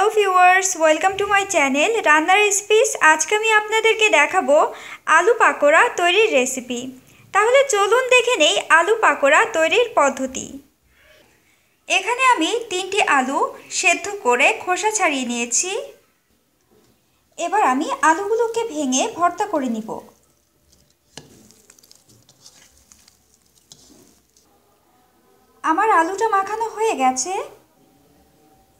Hello viewers, welcome to my channel রান্নার recipes. আজকে আমি আপনাদেরকে দেখাবো আলু পাকোড়া তৈরির রেসিপি। তাহলে চলুন দেখে নেই আলু পাকোড়া তৈরির পদ্ধতি। এখানে আমি 3টি আলু সেদ্ধ করে খোসা ছাড়িয়ে নিয়েছি। এবার আমি আলুগুলোকে ভেঙে ভর্তা করে নিব। আমার আলুটা মাখানো হয়ে গেছে।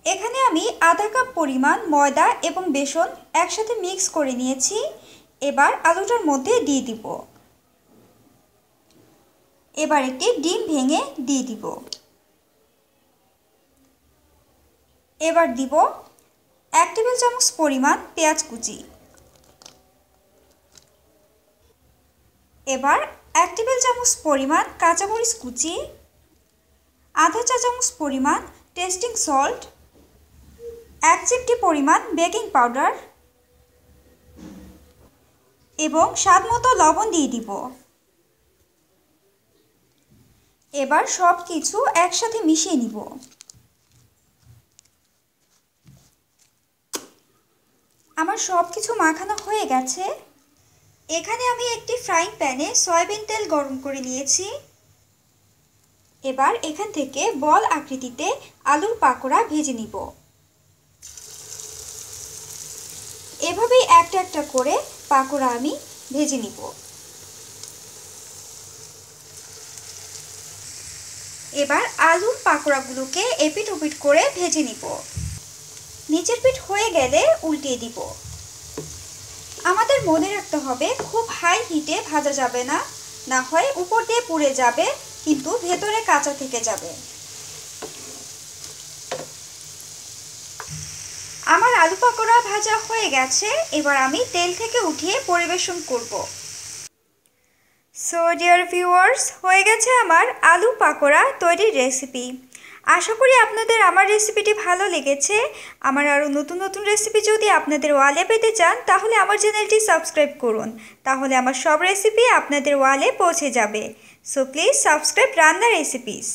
এখানে আমি আধা কাপ পরিমাণ ময়দা এবং বেসন একসাথে মিক্স করে নিয়েছি। এবার আলুটার মধ্যে দিয়ে দিব। এবার একটি ডিম ভেঙে দিয়ে দিব। এবার দিব 1 টেবিল চামচ পরিমাণ পেঁয়াজ কুচি। এবার 1 টেবিল চামচ পরিমাণ কাঁচামরিচ কুচি, আধা চা চামচ পরিমাণ টেস্টিং সল্ট, 1 চিমটি পরিমাণ বেকিং পাউডার এবং স্বাদমতো লবণ দিয়ে দিব। এবার সব কিছু একসাথে মিশিয়ে নিব। আমার সব কিছু মাখানো হয়ে গেছে। এখানে আমি একটি ফ্রাইং প্যানে সয়াবিন তেল গরম করে নিয়েছি। এবার এখান থেকে বল আকৃতিতে আলুর পাকোড়া ভেজে নিব। এভাবেই একটা একটা করে পাকোড়া আমি ভেজে নিব। এবার আলুর পাকোড়াগুলোকে এপিট ওপিট করে ভেজে নিব। নিচের পিঠ হয়ে গেলে উল্টিয়ে দিব। আমাদের মনে রাখতে হবে খুব হাই হিটে ভাজা যাবে না, না হয় উপর দিয়ে পুড়ে যাবে কিন্তু ভেতরে কাঁচা থেকে যাবে। আমার আলু পাকোড়া ভাজা হয়ে গেছে। এবার আমি তেল থেকে উঠিয়ে পরিবেশন করব। সো ডিয়ার ভিউয়ার্স, হয়ে গেছে আমার আলু পাকোড়া তৈরির রেসিপি। আশা করি আপনাদের আমার রেসিপিটি ভালো লেগেছে। আমার আরও নতুন নতুন রেসিপি যদি আপনাদের ওয়ালে পেতে চান তাহলে আমার চ্যানেলটি সাবস্ক্রাইব করুন, তাহলে আমার সব রেসিপি আপনাদের ওয়ালে পৌঁছে যাবে। সো প্লিজ সাবস্ক্রাইব রান্না রেসিপিস।